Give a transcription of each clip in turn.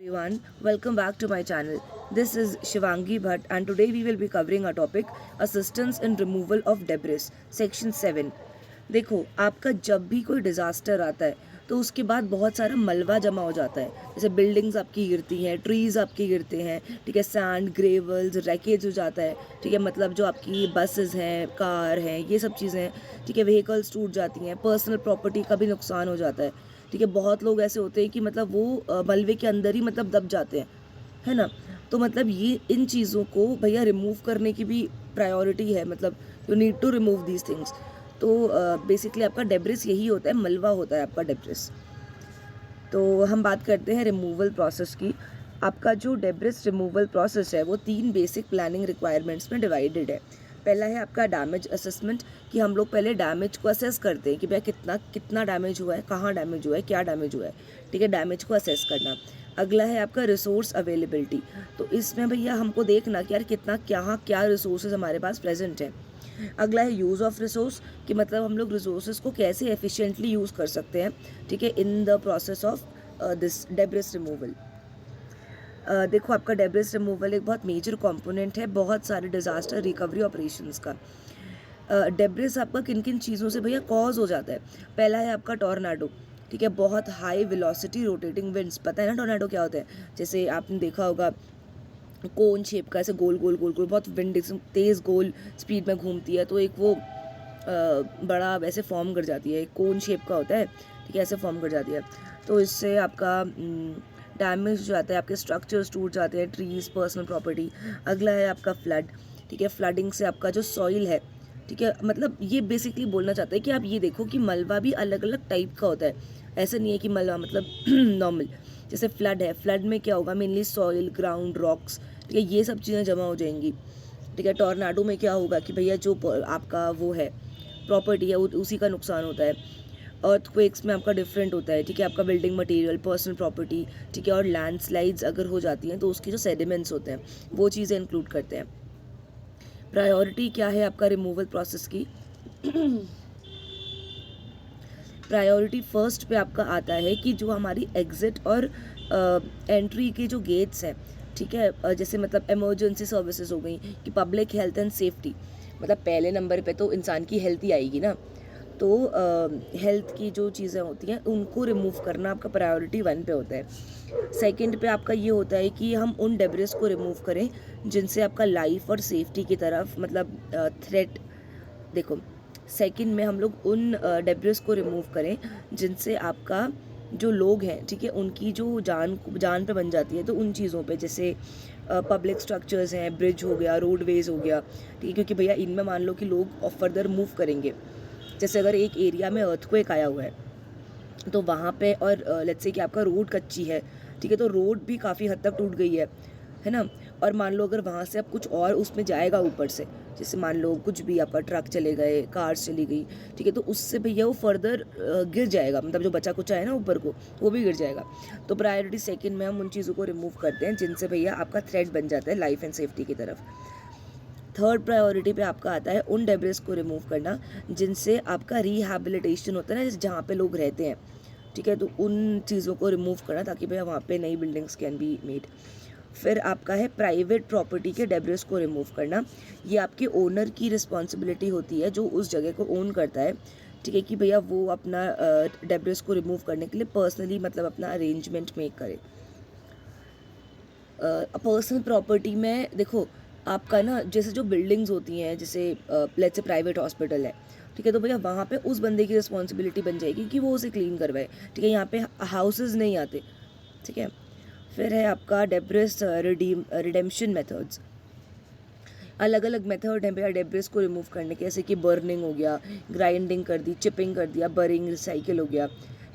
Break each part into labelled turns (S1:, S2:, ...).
S1: Everyone, welcome back to my channel. This is Shivangi Bhatt and today we will be covering a topic assistance in removal of debris section 7. देखो आपका जब भी कोई disaster आता है तो उसके बाद बहुत सारा मलबा जमा हो जाता है, जैसे बिल्डिंग्स आपकी गिरती हैं, ट्रीज़ आपके गिरते हैं, ठीक है, सैंड ग्रेवल्स रैकेज हो जाता है, ठीक है, मतलब जो आपकी बसेस हैं, कार हैं, ये सब चीज़ें हैं, ठीक है, व्हीकल्स टूट जाती हैं, पर्सनल प्रॉपर्टी का भी नुकसान हो जाता है, ठीक है। बहुत लोग ऐसे होते हैं कि मतलब वो मलबे के अंदर ही मतलब दब जाते हैं, है ना। तो मतलब ये इन चीज़ों को भैया रिमूव करने की भी प्रायोरिटी है, मतलब you need to remove these things. तो बेसिकली आपका डेब्रिस यही होता है, मलबा होता है आपका डेब्रिस। तो हम बात करते हैं रिमूवल प्रोसेस की। आपका जो डेब्रिस रिमूवल प्रोसेस है वो 3 बेसिक प्लानिंग रिक्वायरमेंट्स में डिवाइडेड है। पहला है आपका डैमेज असेसमेंट, कि हम लोग पहले डैमेज को असेस करते हैं कि भैया कितना कितना डैमेज हुआ है, कहाँ डैमेज हुआ है, क्या डैमेज हुआ है, ठीक है, डैमेज को असेस करना। अगला है आपका रिसोर्स अवेलेबिलिटी, तो इसमें भैया हमको देखना कि यार कितना क्या रिसोर्सेज हमारे पास प्रेजेंट है। अगला है यूज़ ऑफ रिसोर्स, कि मतलब हम लोग रिसोर्सेज को कैसे एफिशिएंटली यूज़ कर सकते हैं, ठीक है, in the process of this debris removal. देखो आपका डेब्रिस रिमूवल एक बहुत मेजर कंपोनेंट है बहुत सारे डिज़ास्टर रिकवरी ऑपरेशंस का। डेब्रिस आपका किन किन चीज़ों से भैया कॉज हो जाता है। पहला है आपका टॉर्नाडो, ठीक है, बहुत हाई वेलोसिटी रोटेटिंग विंड्स, पता है ना टॉर्नाडो क्या होता है, जैसे आपने देखा होगा कोन शेप का, ऐसे गोल गोल गोल गोल बहुत विंड तेज़ गोल स्पीड में घूमती है, तो एक वो बड़ा वैसे फॉर्म कर जाती है, कोन शेप का होता है, ठीक है, ऐसे फॉर्म कर जाती है। तो इससे आपका डैमेज हो जाता है, आपके स्ट्रक्चर्स टूट जाते हैं, ट्रीज, पर्सनल प्रॉपर्टी। अगला है आपका फ्लड, ठीक है, फ्लडिंग से आपका जो सॉइल है, ठीक है, मतलब ये बेसिकली बोलना चाहता है कि आप ये देखो कि मलबा भी अलग अलग टाइप का होता है, ऐसा नहीं है कि मलबा मतलब नॉर्मल। जैसे फ्लड है, फ्लड में क्या होगा, मेनली सॉइल, ग्राउंड, रॉक्स, ठीक है, ये सब चीज़ें जमा हो जाएंगी, ठीक है। टॉर्नाडो में क्या होगा कि भैया जो आपका वो है प्रॉपर्टी है उसी का नुकसान होता है। अर्थक्वेक्स में आपका डिफरेंट होता है, ठीक है, आपका बिल्डिंग मटेरियल, पर्सनल प्रॉपर्टी, ठीक है, और लैंडस्लाइड्स अगर हो जाती हैं तो उसकी जो सेडिमेंट्स होते हैं वो चीज़ें इंक्लूड करते हैं। प्रायोरिटी क्या है आपका रिमूवल प्रोसेस की। प्रायोरिटी फर्स्ट पे आपका आता है कि जो हमारी एग्जिट और एंट्री के जो गेट्स हैं, ठीक है, जैसे मतलब इमरजेंसी सर्विसेज हो गई, कि पब्लिक हेल्थ एंड सेफ्टी, मतलब पहले नंबर पे तो इंसान की हेल्थ ही आएगी ना, तो हेल्थ की जो चीज़ें होती हैं उनको रिमूव करना आपका प्रायोरिटी 1 पे होता है। सेकंड पे आपका ये होता है कि हम उन डेब्रिस को रिमूव करें जिनसे आपका लाइफ और सेफ्टी की तरफ मतलब थ्रेट, देखो सेकंड में हम लोग उन डेब्रिस को रिमूव करें जिनसे आपका जो लोग हैं, ठीक है, उनकी जो जान पे बन जाती है, तो उन चीज़ों पे जैसे पब्लिक स्ट्रक्चर्स हैं, ब्रिज हो गया, रोडवेज हो गया, ठीक है, क्योंकि भैया इनमें मान लो कि लोग फर्दर मूव करेंगे, जैसे अगर एक एरिया में अर्थक्वेक आया हुआ है तो वहाँ पे, और लेट्स से कि आपका रोड कच्ची है, ठीक है, तो रोड भी काफ़ी हद तक टूट गई है ना, और मान लो अगर वहाँ से अब कुछ और उसमें जाएगा ऊपर से, जैसे मान लो कुछ भी आपका ट्रक चले गए, कार्स चली गई, ठीक है, तो उससे भैया वो फर्दर गिर जाएगा, मतलब जो बचा कुचा है ना ऊपर को वो भी गिर जाएगा। तो प्रायोरिटी सेकंड में हम उन चीज़ों को रिमूव करते हैं जिनसे भैया आपका थ्रेट बन जाता है लाइफ एंड सेफ्टी की तरफ। थर्ड प्रायोरिटी पे आपका आता है उन डेब्रिस को रिमूव करना जिनसे आपका रिहैबिलिटेशन होता है ना, जहाँ पे लोग रहते हैं, ठीक है, तो उन चीज़ों को रिमूव करना ताकि भैया वहाँ पे नई बिल्डिंग्स कैन बी मेड। फिर आपका है प्राइवेट प्रॉपर्टी के डेब्रिस को रिमूव करना, ये आपके ओनर की रिस्पॉन्सिबिलिटी होती है जो उस जगह को ओन करता है, ठीक है, कि भैया वो अपना डेब्रिस को रिमूव करने के लिए पर्सनली मतलब अपना अरेंजमेंट मेक करे। पर्सनल प्रॉपर्टी में देखो आपका ना, जैसे जो बिल्डिंग्स होती हैं, जैसे लेट्स से प्राइवेट हॉस्पिटल है, ठीक है, तो भैया वहाँ पे उस बंदे की रिस्पॉन्सिबिलिटी बन जाएगी कि वो उसे क्लीन करवाए, ठीक है, यहाँ पे हाउसेज नहीं आते, ठीक है। फिर है आपका डेब्रिस रिडेम्पशन मेथड्स, अलग अलग मेथड हैं भैया डेब्रिस को रिमूव करने के, जैसे कि बर्निंग हो गया, ग्राइंडिंग कर दी, चिपिंग कर दिया, बरिंग, रिसाइकिल हो गया,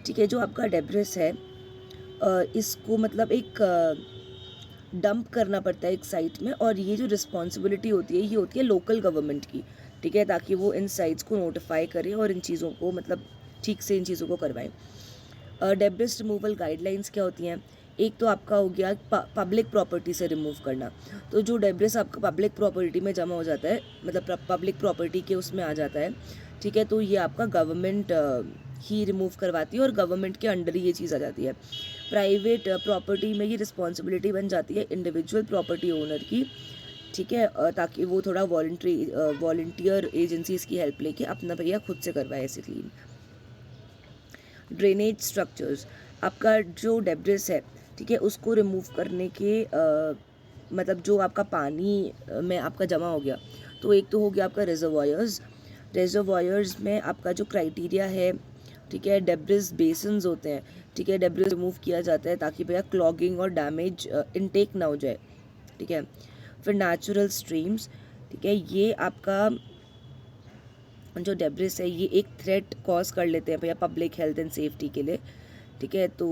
S1: ठीक है। जो आपका डेब्रिस है इसको मतलब एक डंप करना पड़ता है एक साइट में, और ये जो रिस्पॉन्सिबिलिटी होती है ये होती है लोकल गवर्नमेंट की, ठीक है, ताकि वो इन साइट्स को नोटिफाई करे और इन चीज़ों को मतलब ठीक से इन चीज़ों को करवाएं। डेब्रिस रिमूवल गाइडलाइंस क्या होती हैं, एक तो आपका हो गया पब्लिक प्रॉपर्टी से रिमूव करना, तो जो डेब्रिस आपका पब्लिक प्रॉपर्टी में जमा हो जाता है, मतलब पब्लिक प्रॉपर्टी के उसमें आ जाता है, ठीक है, तो ये आपका गवर्नमेंट ही रिमूव करवाती है और गवर्नमेंट के अंडर ही ये चीज़ आ जाती है। प्राइवेट प्रॉपर्टी में ये रिस्पॉन्सिबिलिटी बन जाती है इंडिविजुअल प्रॉपर्टी ओनर की, ठीक है, ताकि वो थोड़ा वॉलंटियर एजेंसीज की हेल्प लेके अपना भैया खुद से करवाए ऐसे क्लीन। ड्रेनेज स्ट्रक्चर्स, आपका जो डेब्रिस है, ठीक है, उसको रिमूव करने के मतलब जो आपका पानी में आपका जमा हो गया, तो एक तो हो गया आपका रिजर्वायर्स में आपका जो क्राइटेरिया है, ठीक है, डेब्रिस बेसिन्स होते हैं, ठीक है, डेब्रिस रिमूव किया जाता है ताकि भैया क्लॉगिंग और डैमेज इनटेक ना हो जाए, ठीक है। फिर नेचुरल स्ट्रीम्स, ठीक है, ये आपका जो डेब्रिस है ये एक थ्रेट कॉज कर लेते हैं भैया पब्लिक हेल्थ एंड सेफ्टी के लिए, ठीक है, तो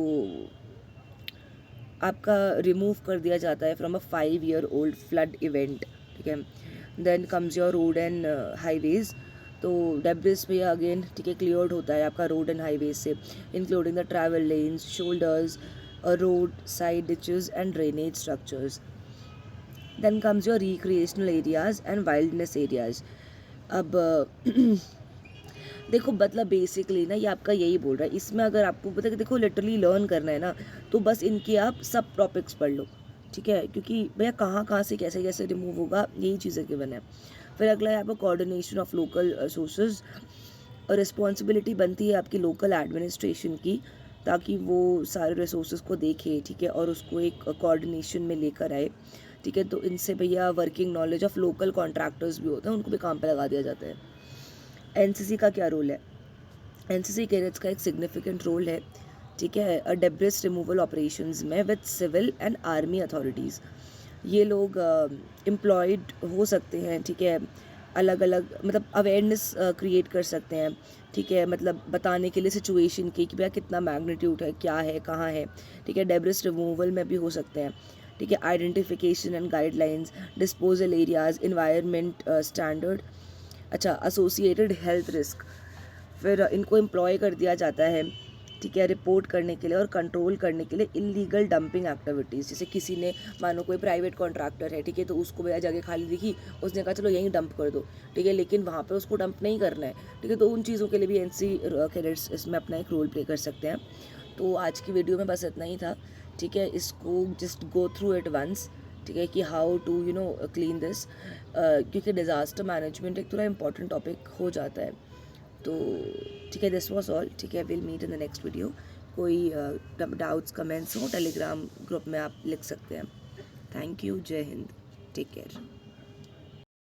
S1: आपका रिमूव कर दिया जाता है from a 5 year old flood event, ठीक है। Then comes your road and highways, तो डेब्रिस भैया अगेन, ठीक है, क्लियर्ड होता है आपका रोड एंड हाईवेज से, including the travel lanes, shoulders, road side ditches and drainage structures. Then comes your recreational areas and wildness areas. अब देखो मतलब बेसिकली ना ये आपका यही बोल रहा है, इसमें अगर आपको पता है कि देखो लिटरली लर्न करना है ना, तो बस इनके आप सब टॉपिक्स पढ़ लो, ठीक है, क्योंकि भैया कहाँ कहाँ से कैसे कैसे रिमूव होगा यही चीज़ें गिवन है। फिर अगला है आपका कोऑर्डिनेशन ऑफ लोकल सोर्सेज, और रिस्पॉन्सिबिलिटी बनती है आपकी लोकल एडमिनिस्ट्रेशन की, ताकि वो सारे रिसोर्सेज को देखे, ठीक है, और उसको एक कोऑर्डिनेशन में लेकर आए, ठीक है। तो इनसे भैया working knowledge of local contractors भी होते हैं, उनको भी काम पे लगा दिया जाता है। एनसीसी का क्या रोल है? एनसीसी कैडेट्स का एक सिग्निफिकेंट रोल है, ठीक है, डेब्रिस रिमूवल ऑपरेशंस में with civil and army authorities. ये लोग एम्प्लॉयड हो सकते हैं, ठीक है, अलग अलग मतलब अवेयरनेस क्रिएट कर सकते हैं, ठीक है, मतलब बताने के लिए सिचुएशन की कि भैया कितना मैग्नीट्यूड है, क्या है, कहाँ है, ठीक है। डेब्रिस रिमूवल में भी हो सकते हैं, ठीक है। Identification and guidelines, disposal areas, environment standard, अच्छा, एसोसिएटेड हेल्थ रिस्क, फिर इनको एम्प्लॉय कर दिया जाता है, ठीक है, रिपोर्ट करने के लिए और कंट्रोल करने के लिए इलीगल डंपिंग एक्टिविटीज़। जैसे किसी ने मानो कोई प्राइवेट कॉन्ट्रैक्टर है, ठीक है, तो उसको भैया जगह खाली दिखी, उसने कहा चलो यहीं डंप कर दो, ठीक है, लेकिन वहाँ पे उसको डंप नहीं करना है, ठीक है, तो उन चीज़ों के लिए भी एनसीसी कैडेट्स इसमें अपना एक रोल प्ले कर सकते हैं। तो आज की वीडियो में बस इतना ही था, ठीक है, इसको just go through it once, ठीक है, कि हाउ टू क्लीन दिस, क्योंकि डिज़ास्टर मैनेजमेंट एक थोड़ा इंपॉर्टेंट टॉपिक हो जाता है। तो ठीक है, दिस वॉज ऑल, ठीक है, will meet in the next video. कोई डाउट्स कमेंट्स हो टेलीग्राम ग्रुप में आप लिख सकते हैं। थैंक यू, जय हिंद, टेक केयर।